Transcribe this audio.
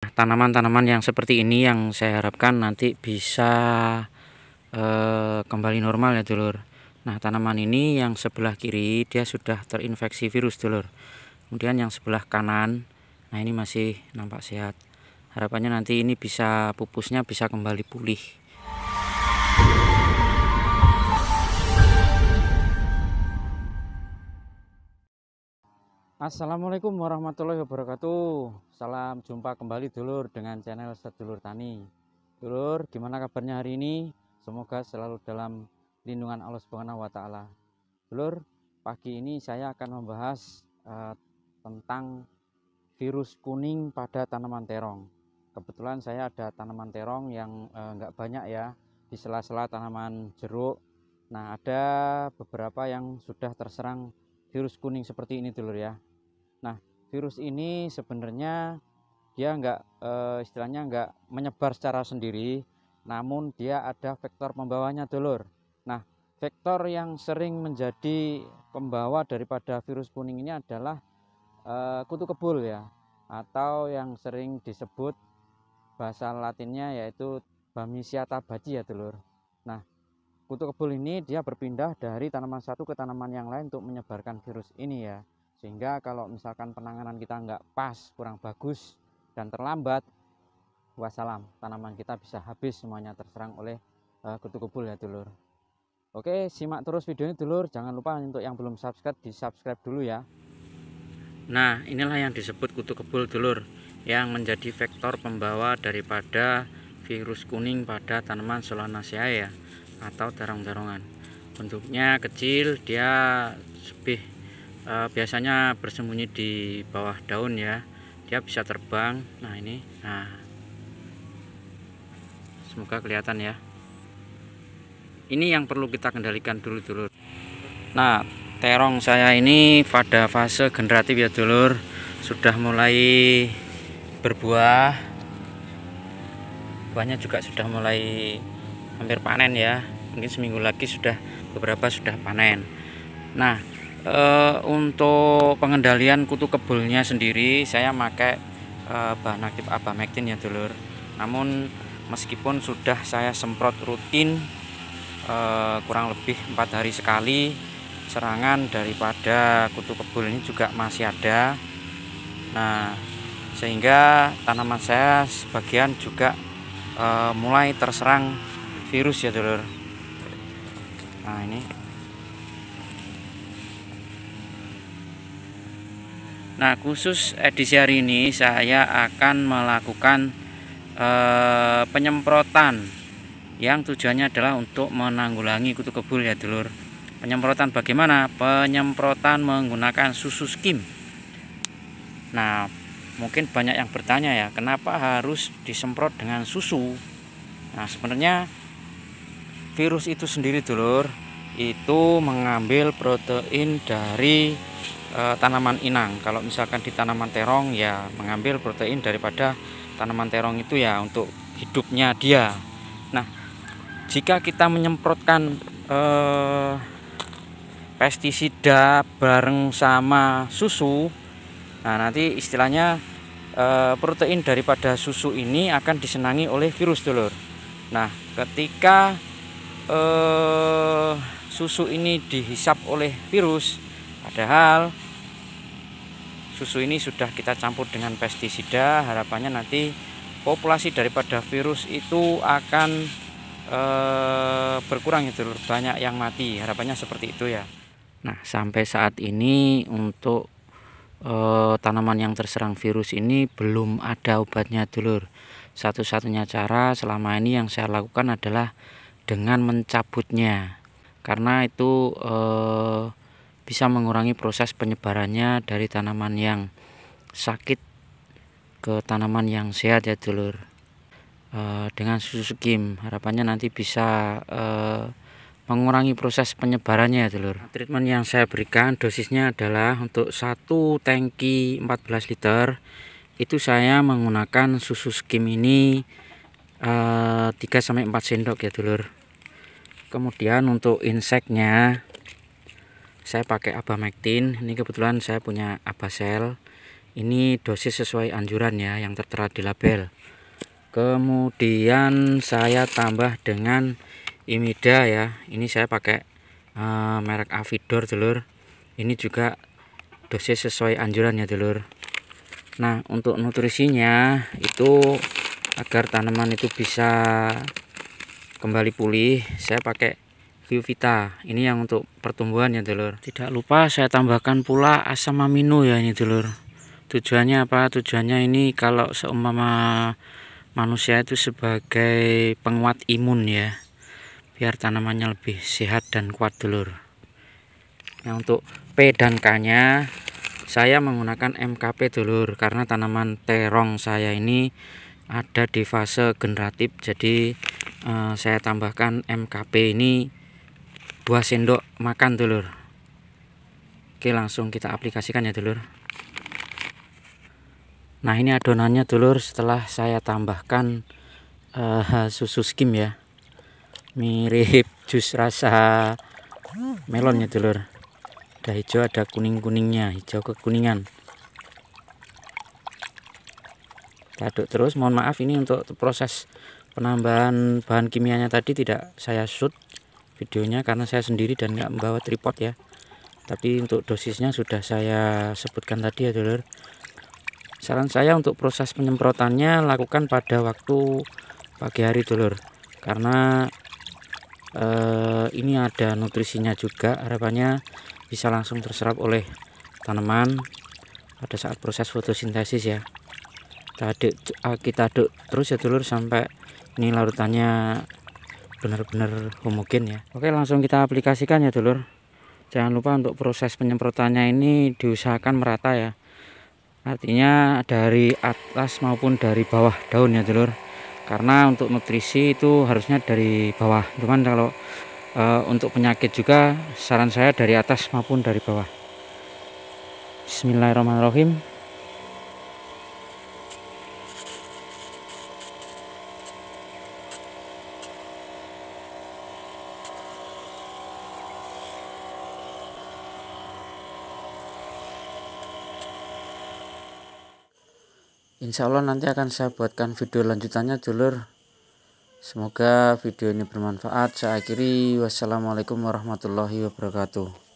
Tanaman-tanaman yang seperti ini yang saya harapkan nanti bisa kembali normal ya dulur. Nah, tanaman ini yang sebelah kiri dia sudah terinfeksi virus dulur. Kemudian yang sebelah kanan, nah ini masih nampak sehat. Harapannya nanti ini bisa pupusnya bisa kembali pulih. Assalamualaikum warahmatullahi wabarakatuh. Salam jumpa kembali dulur dengan channel Sedulur Tani. Dulur, gimana kabarnya hari ini? Semoga selalu dalam lindungan Allah Subhanahu wa taala. Dulur, pagi ini saya akan membahas tentang virus kuning pada tanaman terong. Kebetulan saya ada tanaman terong yang enggak banyak ya, di sela-sela tanaman jeruk. Nah, ada beberapa yang sudah terserang virus kuning seperti ini dulur ya. Nah, virus ini sebenarnya dia istilahnya enggak menyebar secara sendiri, namun dia ada vektor pembawanya dulur. Nah, vektor yang sering menjadi pembawa daripada virus kuning ini adalah kutu kebul ya, atau yang sering disebut bahasa latinnya yaitu Bamisia tabaci ya dulur. Nah, kutu kebul ini dia berpindah dari tanaman satu ke tanaman yang lain untuk menyebarkan virus ini ya. Sehingga kalau misalkan penanganan kita nggak pas, kurang bagus dan terlambat, wassalam, tanaman kita bisa habis semuanya terserang oleh kutu kebul ya dulur. Oke, simak terus video ini dulur. Jangan lupa untuk yang belum subscribe, di subscribe dulu ya. Nah, inilah yang disebut kutu kebul dulur, yang menjadi vektor pembawa daripada virus kuning pada tanaman Solanaceae ya, atau terong-terongan. Bentuknya kecil, dia lebih biasanya bersembunyi di bawah daun ya. Dia bisa terbang. Nah, ini. Nah, semoga kelihatan ya. Ini yang perlu kita kendalikan dulu dulur. Nah, terong saya ini pada fase generatif ya dulur, sudah mulai berbuah, buahnya juga sudah mulai hampir panen ya, mungkin seminggu lagi beberapa sudah panen. Nah, untuk pengendalian kutu kebulnya sendiri saya pakai bahan aktif abamectin ya dulur. Namun meskipun sudah saya semprot rutin kurang lebih 4 hari sekali, serangan daripada kutu kebul ini juga masih ada. Nah, sehingga tanaman saya sebagian juga mulai terserang virus ya dulur. Nah, ini. Nah, khusus edisi hari ini saya akan melakukan penyemprotan yang tujuannya adalah untuk menanggulangi kutu kebul ya dulur. Penyemprotan bagaimana? Penyemprotan menggunakan susu skim. Nah, mungkin banyak yang bertanya ya, kenapa harus disemprot dengan susu? Nah, sebenarnya virus itu sendiri dulur, itu mengambil protein dari tanaman inang. Kalau misalkan di tanaman terong ya mengambil protein daripada tanaman terong itu ya untuk hidupnya dia. Nah, jika kita menyemprotkan pestisida bareng sama susu, nah nanti istilahnya protein daripada susu ini akan disenangi oleh virus dulur. Nah, ketika susu ini dihisap oleh virus, padahal susu ini sudah kita campur dengan pestisida, harapannya nanti populasi daripada virus itu akan berkurang itu, banyak yang mati, harapannya seperti itu ya. Nah, sampai saat ini untuk tanaman yang terserang virus ini belum ada obatnya dulur. Satu-satunya cara selama ini yang saya lakukan adalah dengan mencabutnya, karena itu bisa mengurangi proses penyebarannya dari tanaman yang sakit ke tanaman yang sehat ya dulur. Dengan susu skim harapannya nanti bisa mengurangi proses penyebarannya ya dulur. Treatment yang saya berikan dosisnya adalah untuk 1 tangki 14 liter itu saya menggunakan susu skim ini 3-4 sendok ya dulur. Kemudian untuk inseknya saya pakai abamectin. Ini kebetulan saya punya Abasel. Ini dosis sesuai anjuran ya yang tertera di label. Kemudian saya tambah dengan Imida ya. Ini saya pakai merek Avidor dulur. Ini juga dosis sesuai anjuran ya dulur. Nah, untuk nutrisinya itu agar tanaman itu bisa kembali pulih, saya pakai Viovita. Ini yang untuk pertumbuhan ya dulur. Tidak lupa saya tambahkan pula asam amino ya ini dulur. Tujuannya apa? Tujuannya ini kalau seumpama manusia itu sebagai penguat imun ya, biar tanamannya lebih sehat dan kuat dulur. Nah, untuk P dan K nya saya menggunakan MKP dulur, karena tanaman terong saya ini ada di fase generatif, jadi saya tambahkan MKP ini 2 sendok makan dulur. Oke, langsung kita aplikasikan ya dulur. Nah, ini adonannya dulur setelah saya tambahkan susu skim ya, mirip jus rasa melon ya dulur. Ada hijau, ada kuning-kuningnya, hijau kekuningan. Kita aduk terus. Mohon maaf ini untuk proses penambahan bahan kimianya tadi tidak saya shoot videonya karena saya sendiri dan nggak membawa tripod ya. Tapi untuk dosisnya sudah saya sebutkan tadi ya dulur. Saran saya untuk proses penyemprotannya lakukan pada waktu pagi hari dulur, karena ini ada nutrisinya juga, harapannya bisa langsung terserap oleh tanaman pada saat proses fotosintesis ya. Kita aduk terus ya dulur sampai ini larutannya benar-benar homogen ya. Oke, langsung kita aplikasikan ya dulur. Jangan lupa untuk proses penyemprotannya ini diusahakan merata ya, artinya dari atas maupun dari bawah daun ya dulur, karena untuk nutrisi itu harusnya dari bawah, cuman kalau untuk penyakit juga saran saya dari atas maupun dari bawah. Bismillahirrahmanirrahim. Insya Allah nanti akan saya buatkan video lanjutannya dulur. Semoga video ini bermanfaat. Saya akhiri, wassalamualaikum warahmatullahi wabarakatuh.